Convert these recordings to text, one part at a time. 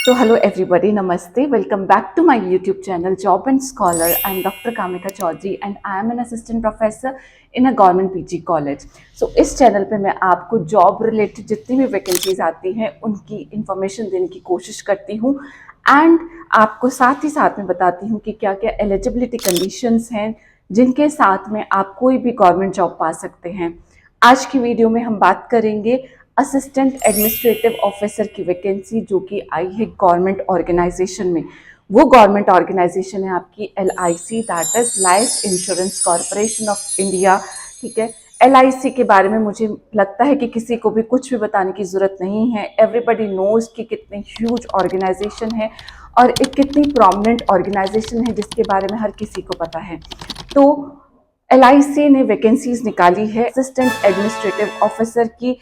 So hello everybody, namaste. Welcome back to my YouTube channel Job and Scholar. I am Dr. Kamika Chaudhary and I am an assistant professor in a government PG college. So इस channel पे मैं आपको job related जितनी भी vacancies आती हैं उनकी information देने की कोशिश करती हूँ एंड आपको साथ ही साथ में बताती हूँ कि क्या क्या एलिजिबिलिटी कंडीशंस हैं जिनके साथ में आप कोई भी गवर्नमेंट जॉब पा सकते हैं। आज की वीडियो में हम बात करेंगे असिस्टेंट एडमिनिस्ट्रेटिव ऑफिसर की वैकेंसी जो कि आई है गवर्नमेंट ऑर्गेनाइजेशन में। वो गवर्नमेंट ऑर्गेनाइजेशन है आपकी LIC, that is life insurance corporation of India. ठीक है, LIC के बारे में मुझे लगता है कि किसी को भी कुछ भी बताने की ज़रूरत नहीं है। एवरीबडी नोज कि कितनी ह्यूज ऑर्गेनाइजेशन है और एक कितनी प्रोमिनेंट ऑर्गेनाइजेशन है जिसके बारे में हर किसी को पता है। तो LIC ने वैकेंसीज निकाली है असिस्टेंट एडमिनिस्ट्रेटिव ऑफिसर की।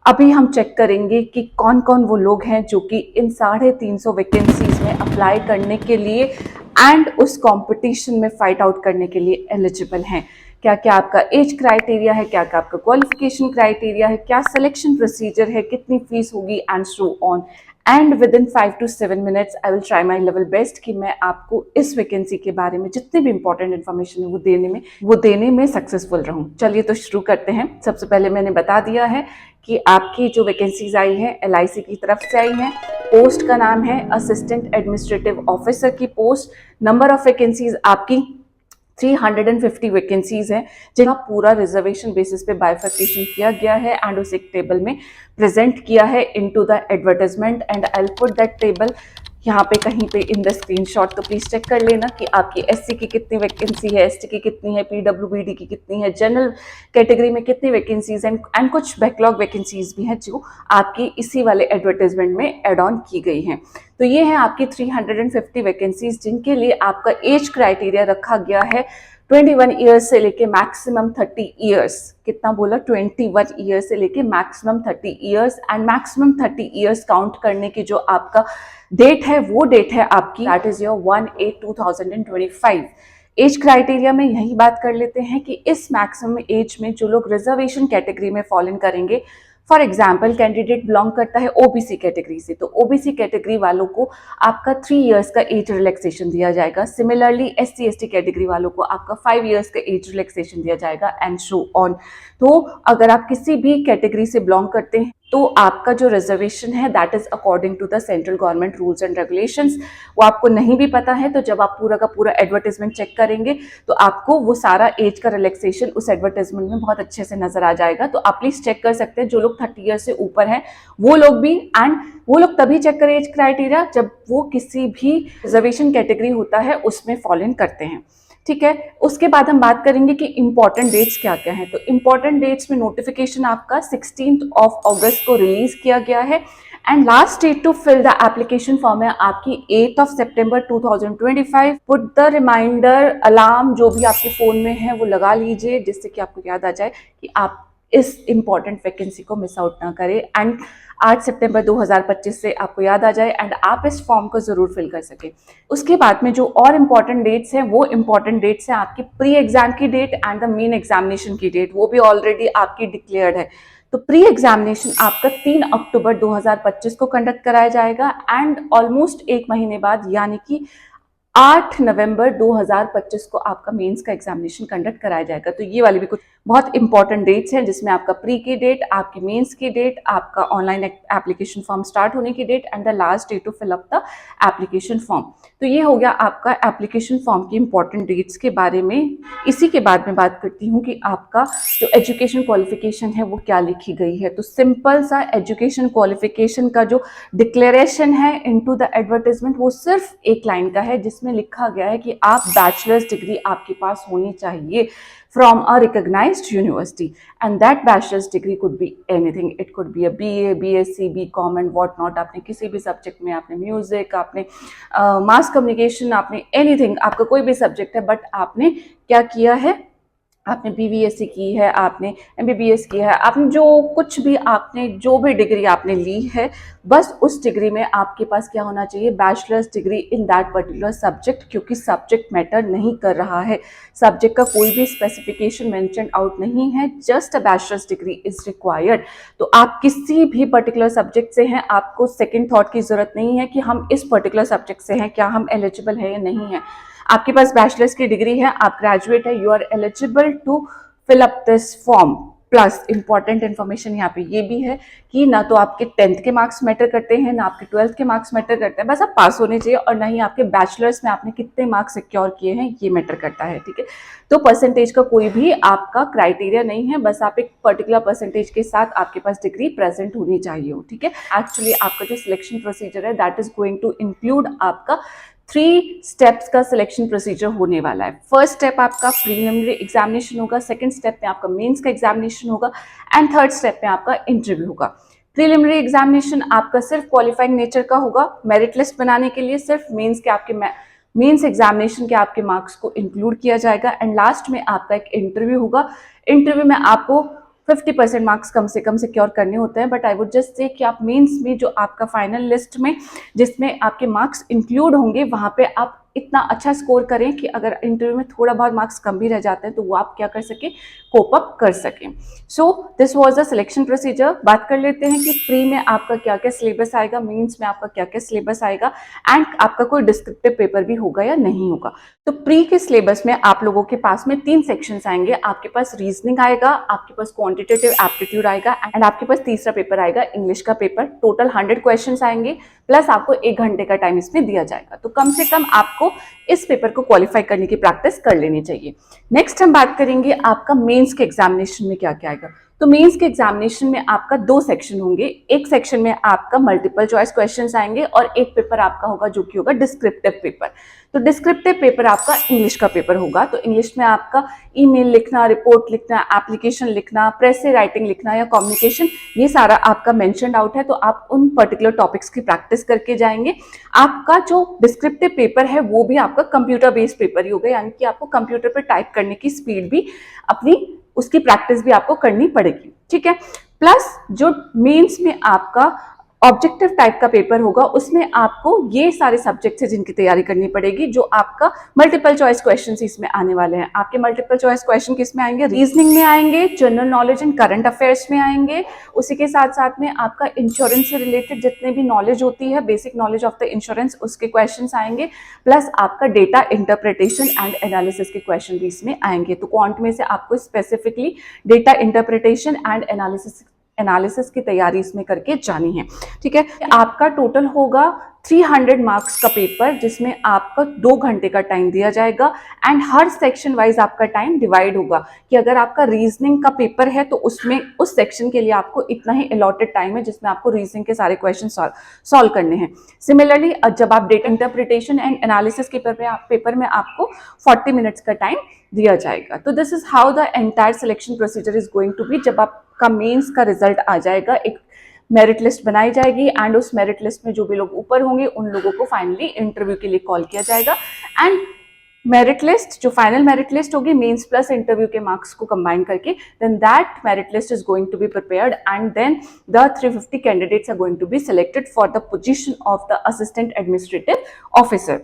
अभी हम चेक करेंगे कि कौन कौन वो लोग हैं जो कि इन 350 वैकेंसीज में अप्लाई करने के लिए एंड उस कंपटीशन में फाइट आउट करने के लिए एलिजिबल हैं। क्या क्या आपका एज क्राइटेरिया है, क्या क्या आपका क्वालिफिकेशन क्राइटेरिया है, क्या सिलेक्शन प्रोसीजर है, कितनी फीस होगी and so on. And with in 5 to 7 minutes I will try my level best कि मैं आपको इस वैकेंसी के बारे में जितने भी इंपॉर्टेंट इन्फॉर्मेशन है वो देने में सक्सेसफुल रहूं। चलिए तो शुरू करते हैं। सबसे पहले मैंने बता दिया है कि आपकी जो वैकेंसीज आई हैं LIC की तरफ से आई हैं। पोस्ट का नाम है असिस्टेंट एडमिनिस्ट्रेटिव ऑफिसर की पोस्ट। नंबर ऑफ वैकेंसीज आपकी 350 वैकेंसीज हैं जिनका पूरा रिजर्वेशन बेसिस पे बाइफर्केशन किया गया है एंड उसे एक टेबल में प्रेजेंट किया है into the advertisement and I will put that table यहाँ पे कहीं पे इन द स्क्रीनशॉट। तो प्लीज चेक कर लेना कि आपकी SC की कितनी वैकेंसी है, ST की कितनी है, PWBD की कितनी है, जनरल कैटेगरी में कितनी वैकेंसीज हैं एंड कुछ बैकलॉग वैकेंसीज भी हैं जो आपकी इसी वाले एडवर्टाइजमेंट में एड ऑन की गई हैं। तो ये है आपकी 350 वैकेंसीज जिनके लिए आपका एज क्राइटेरिया रखा गया है 21 ईयर्स से लेके मैक्सिमम 30 ईयर्स। कितना बोला? 21 ईयर्स से लेके maximum 30 years and maximum 30 years count करने की जो आपका डेट है वो डेट है आपकी that is your 1/8/2025। Age criteria में यही बात कर लेते हैं कि इस मैक्सिमम एज में जो लोग रिजर्वेशन कैटेगरी में फॉल इन करेंगे, फॉर एग्जाम्पल कैंडिडेट बिलोंग करता है OBC कैटेगरी से, तो OBC कैटेगरी वालों को आपका 3 ईयर्स का एज रिलैक्सेशन दिया जाएगा। सिमिलरली SC ST कैटेगरी वालों को आपका 5 ईयर्स का एज रिलैक्सेशन दिया जाएगा एंड सो ऑन। तो अगर आप किसी भी कैटेगरी से बिलोंग करते हैं तो आपका जो रिजर्वेशन है that is according to the central government rules and regulations. वो आपको नहीं भी पता है तो जब आप पूरा का पूरा एडवर्टाइजमेंट चेक करेंगे तो आपको वो सारा एज का रिलैक्सेशन उस एडवर्टाइजमेंट में बहुत अच्छे से नजर आ जाएगा। तो आप प्लीज चेक कर सकते हैं जो लोग 30 ईयर से ऊपर हैं वो लोग भी, एंड वो लोग तभी चेक करें एज क्राइटेरिया जब वो किसी भी रिजर्वेशन कैटेगरी होता है उसमें फॉलो इन करते हैं। ठीक है, उसके बाद हम बात करेंगे कि इंपॉर्टेंट डेट्स क्या क्या है। तो इंपॉर्टेंट डेट्स में नोटिफिकेशन आपका 16 अगस्त को रिलीज किया गया है and last date to fill the application form है आपकी 8 सितंबर 2025। पुट द रिमाइंडर अलार्म जो भी आपके फोन में है वो लगा लीजिए जिससे कि आपको याद आ जाए कि आप इस इंपॉर्टेंट वैकेंसी को मिस आउट ना करें एंड 8 सितंबर 2025 से आपको याद आ जाए एंड आप इस फॉर्म को जरूर फिल कर सके। उसके बाद में जो और इम्पॉर्टेंट डेट्स हैं वो इम्पॉर्टेंट डेट्स हैं आपकी प्री एग्जाम की date and the main examination की डेट, वो भी ऑलरेडी आपकी डिक्लेयर्ड है। तो प्री एग्जामिनेशन आपका 3 अक्टूबर 2025 को कंडक्ट कराया जाएगा एंड ऑलमोस्ट एक महीने बाद यानी कि 8 नवंबर 2025 को आपका मेंस का एग्जामिनेशन कंडक्ट कराया जाएगा। तो ये वाली भी कुछ बहुत इंपॉर्टेंट डेट्स हैं जिसमें आपका प्री की डेट, आपकी मेंस की डेट, आपका ऑनलाइन एप्लीकेशन फॉर्म स्टार्ट होने की date and the last date to fill up the application form. तो ये हो गया आपका एप्लीकेशन फॉर्म की इंपॉर्टेंट डेट्स के बारे में। इसी के बाद में बात करती हूँ कि आपका जो एजुकेशन क्वालिफिकेशन है वो क्या लिखी गई है। तो सिंपल सा एजुकेशन क्वालिफिकेशन का जो डिक्लेरेशन है इनटू द एडवर्टाइजमेंट वो सिर्फ एक लाइन का है जिसमें लिखा गया है कि आप बैचलर्स डिग्री आपके पास होनी चाहिए from a recognized university and that bachelor's degree could be anything. It could be a BA, BSc, BCom and what not. आपने किसी भी सब्जेक्ट में, आपने म्यूजिक, आपने मास कम्युनिकेशन, आपने एनीथिंग, आपका कोई भी सब्जेक्ट है बट आपने क्या किया है आपने बीवीएससी की है, आपने एमबीबीएस की है, आपने जो कुछ भी आपने जो भी डिग्री आपने ली है, बस उस डिग्री में आपके पास क्या होना चाहिए, bachelors degree in that particular subject, क्योंकि सब्जेक्ट मैटर नहीं कर रहा है, सब्जेक्ट का कोई भी स्पेसिफिकेशन मेंशन आउट नहीं है, just a bachelors degree is required. तो आप किसी भी पर्टिकुलर सब्जेक्ट से हैं, आपको सेकेंड थॉट की जरूरत नहीं है कि हम इस पर्टिकुलर सब्जेक्ट से हैं, क्या हम एलिजिबल है या नहीं है। आपके पास बैचलर्स की डिग्री है, आप ग्रेजुएट है, you are eligible to fill up this form. Plus important information यहाँ पे ये भी है कि ना तो आपके 10th के मार्क्स मैटर करते हैं, ना आपके 12th के मार्क्स मैटर करते हैं, बस आप पास होने चाहिए, और ना ही आपके बैचलर्स में आपने कितने मार्क्स सिक्योर किए हैं ये मैटर करता है, ठीक है। तो परसेंटेज का कोई भी आपका क्राइटेरिया नहीं है, बस आप एक पर्टिकुलर परसेंटेज के साथ आपके पास डिग्री प्रेजेंट होनी चाहिए हो, ठीक है। एक्चुअली आपका जो सिलेक्शन प्रोसीजर है that is going to include आपका 3 स्टेप्स का सिलेक्शन प्रोसीजर होने वाला है। फर्स्ट स्टेप आपका प्रीलिमिनरी एग्जामिनेशन होगा, सेकंड स्टेप में आपका मेंस का एग्जामिनेशन होगा, एंड थर्ड स्टेप में आपका इंटरव्यू होगा। प्रीलिमिनरी एग्जामिनेशन आपका सिर्फ क्वालिफाइंग नेचर का होगा, मेरिट लिस्ट बनाने के लिए सिर्फ मेंस एग्जामिनेशन के आपके मार्क्स को इंक्लूड किया जाएगा, एंड लास्ट में आपका एक इंटरव्यू होगा। इंटरव्यू में आपको 50% मार्क्स कम से कम सिक्योर करने होते हैं, but I would just say कि आप मेंस में जो आपका फाइनल लिस्ट में जिसमें आपके मार्क्स इंक्लूड होंगे, वहां पे आप इतना अच्छा स्कोर करें कि अगर इंटरव्यू में थोड़ा बहुत मार्क्स कम भी रह जाते हैं तो वो आप क्या कर सके, कोप अप कर सकें। So this was the selection procedure. बात कर लेते हैं कि प्री में आपका क्या क्या सिलेबस आएगा, मेंस में आपका क्या क्या सिलेबस आएगा, एंड आपका कोई डिस्क्रिप्टिव पेपर भी होगा या नहीं होगा। तो प्री के सिलेबस में आप लोगों के पास में 3 सेक्शंस आएंगे। आपके पास रीजनिंग आएगा, आपके पास क्वांटिटेटिव एप्टीट्यूड आएगा, एंड आपके पास तीसरा पेपर आएगा इंग्लिश का पेपर। टोटल 100 क्वेश्चंस आएंगे, प्लस आपको 1 घंटे का टाइम इसमें दिया जाएगा। तो कम से कम आपको इस पेपर को क्वालिफाई करने की प्रैक्टिस कर लेनी चाहिए। नेक्स्ट हम बात करेंगे आपका मेंस के एग्जामिनेशन में क्या क्या आएगा। तो मेंस के एग्जामिनेशन में आपका 2 सेक्शन होंगे। एक सेक्शन में आपका मल्टीपल चॉइस क्वेश्चंस आएंगे, और एक पेपर आपका होगा जो कि होगा डिस्क्रिप्टिव पेपर। तो डिस्क्रिप्टिव पेपर आपका इंग्लिश का पेपर होगा। तो इंग्लिश में आपका ईमेल लिखना, रिपोर्ट लिखना, एप्लीकेशन लिखना, प्रेस से राइटिंग लिखना या कम्युनिकेशन, ये सारा आपका मेंशन्ड आउट है। तो आप उन पर्टिकुलर टॉपिक्स की प्रैक्टिस करके जाएंगे। आपका जो डिस्क्रिप्टिव पेपर है वो भी आपका कंप्यूटर बेस्ड पेपर ही होगा, यानी कि आपको कंप्यूटर पर टाइप करने की स्पीड भी अपनी उसकी प्रैक्टिस भी आपको करनी पड़ेगी, ठीक है। प्लस जो मेंस में आपका ऑब्जेक्टिव टाइप का पेपर होगा, उसमें आपको ये सारे सब्जेक्ट से जिनकी तैयारी करनी पड़ेगी, जो आपका मल्टीपल चॉइस क्वेश्चन इसमें आने वाले हैं। आपके मल्टीपल चॉइस क्वेश्चन किस में आएंगे, रीजनिंग में आएंगे, general knowledge and current affairs में आएंगे। उसी के साथ साथ में आपका इंश्योरेंस से रिलेटेड जितने भी नॉलेज होती है, basic knowledge of the insurance, उसके क्वेश्चन आएंगे। प्लस आपका डेटा इंटरप्रिटेशन एंड एनालिसिस के क्वेश्चन भी इसमें आएंगे। तो क्वांट में से आपको specifically data interpretation and analysis की तैयारी इसमें करके जानी है, ठीक है। आपका टोटल होगा 300 मार्क्स का पेपर, जिसमें आपका 2 घंटे का टाइम दिया जाएगा, एंड हर सेक्शन वाइज आपका टाइम डिवाइड होगा कि अगर आपका रीजनिंग का पेपर है तो उसमें उस सेक्शन के लिए आपको इतना ही अलॉटेड टाइम है जिसमें आपको रीजनिंग के सारे क्वेश्चन सॉल्व करने हैं। सिमिलरली जब आप डेटा इंटरप्रिटेशन एंड एनालिसिस के पेपर में आपको 40 मिनट्स का टाइम दिया जाएगा। तो this is how the entire selection procedure is going to be. जब आपका मेंस का रिजल्ट आ जाएगा, एक मेरिट लिस्ट बनाई जाएगी, एंड उस मेरिट लिस्ट में जो भी लोग ऊपर होंगे उन लोगों को फाइनली इंटरव्यू के लिए कॉल किया जाएगा, एंड मेरिट लिस्ट जो फाइनल मेरिट लिस्ट होगी मेंस प्लस इंटरव्यू के मार्क्स को कंबाइन करके, then that merit list is going to be prepared, and then the 350 candidates are going to be selected for the position of the assistant administrative officer.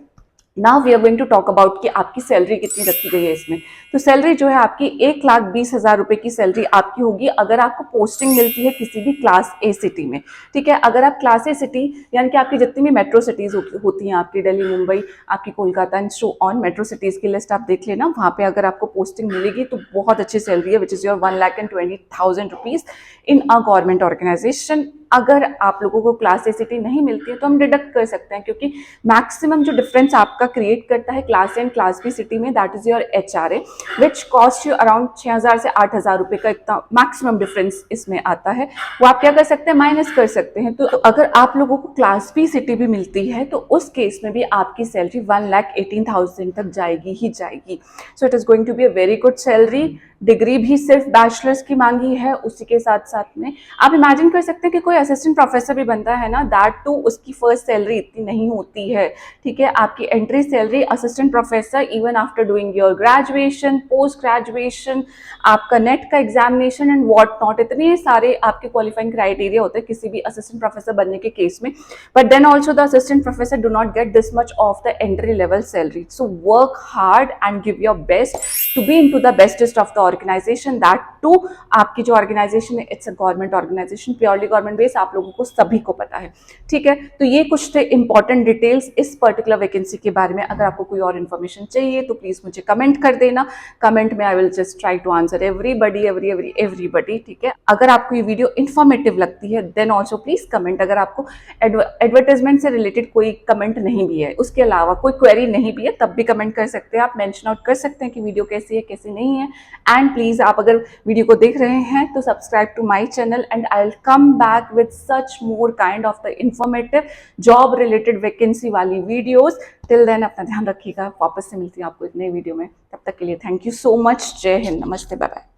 Now we are going to talk about कि आपकी salary कितनी रखी गई है इसमें। तो salary जो है आपकी 1,20,000 रुपए की सैलरी आपकी होगी अगर आपको पोस्टिंग मिलती है किसी भी क्लास ए सिटी में, ठीक है। अगर आप क्लास ए सिटी यानी कि आपकी जितनी भी मेट्रो सिटीज होती हैं, आपकी दिल्ली, मुंबई, आपकी Kolkata and so on, metro cities की लिस्ट आप देख लेना, वहाँ पे अगर आपको पोस्टिंग मिलेगी तो बहुत अच्छी सैलरी है, which is your 1,20,000 rupees in a government organisation. अगर आप लोगों को क्लास ए सिटी नहीं मिलती है तो हम डिडक्ट कर सकते हैं, क्योंकि मैक्सिमम जो डिफरेंस आपका क्रिएट करता है class A and class B city में, that is your HRA which cost you around 6,000 से 8,000 रुपए का इतना मैक्सिमम डिफरेंस इसमें आता है। वो आप क्या कर सकते हैं, माइनस कर सकते हैं। तो अगर आप लोगों को क्लास बी सिटी भी मिलती है तो उस केस में भी आपकी सैलरी 1,18,000 तक जाएगी ही जाएगी। So it is going to be a very good salary. Degree भी सिर्फ बैचलर्स की मांगी है। उसी के साथ साथ में आप इमेजिन कर सकते हैं कि कोई असिस्टेंट प्रोफेसर भी बनता है ना, दैट टू उसकी फर्स्ट सैलरी इतनी नहीं होती है, ठीक है। आपकी entry salary assistant professor even after doing your graduation, post graduation, आपका नेट का एग्जामिनेशन एंड व्हाट नॉट, इतने सारे आपके क्वालिफाइंग क्राइटेरिया होते हैं किसी भी असिस्टेंट प्रोफेसर बनने के केस में, but then also the assistant professor do not get this much of the entry level salary. So work hard and give your best to be in to the bestest of the organisation, that too आपकी जो organisation है it's a government organisation, purely government base, आप लोगों को सभी को पता है, ठीक है। तो ये कुछ थे इंपॉर्टेंट डिटेल्स इस पर्टिकुलर वैकेंसी के बारे में। अगर आपको कोई और इन्फॉर्मेशन चाहिए तो प्लीज मुझे कमेंट कर देना, कमेंट में I will just try to answer everybody, ठीक है। अगर आपको ये वीडियो इन्फॉर्मेटिव लगती है देन ऑल्सो प्लीज कमेंट। अगर आपको एडवर्टाइजमेंट से रिलेटेड कोई कमेंट नहीं भी है, उसके अलावा कोई क्वेरी नहीं भी है, तब भी कमेंट कर सकते हैं, आप मेंशन आउट कर सकते हैं कि वीडियो कैसी है कैसी नहीं है। एंड प्लीज आप अगर वीडियो को देख रहे हैं तो subscribe to my channel and I will come back with such more kind of the informative job related vacancy वाली वीडियोस। टिल देन अपना ध्यान रखिएगा, वापस से मिलती हूँ आपको एक नई वीडियो में, तब तक के लिए थैंक यू सो मच। जय हिंद, नमस्ते, बाय बाय।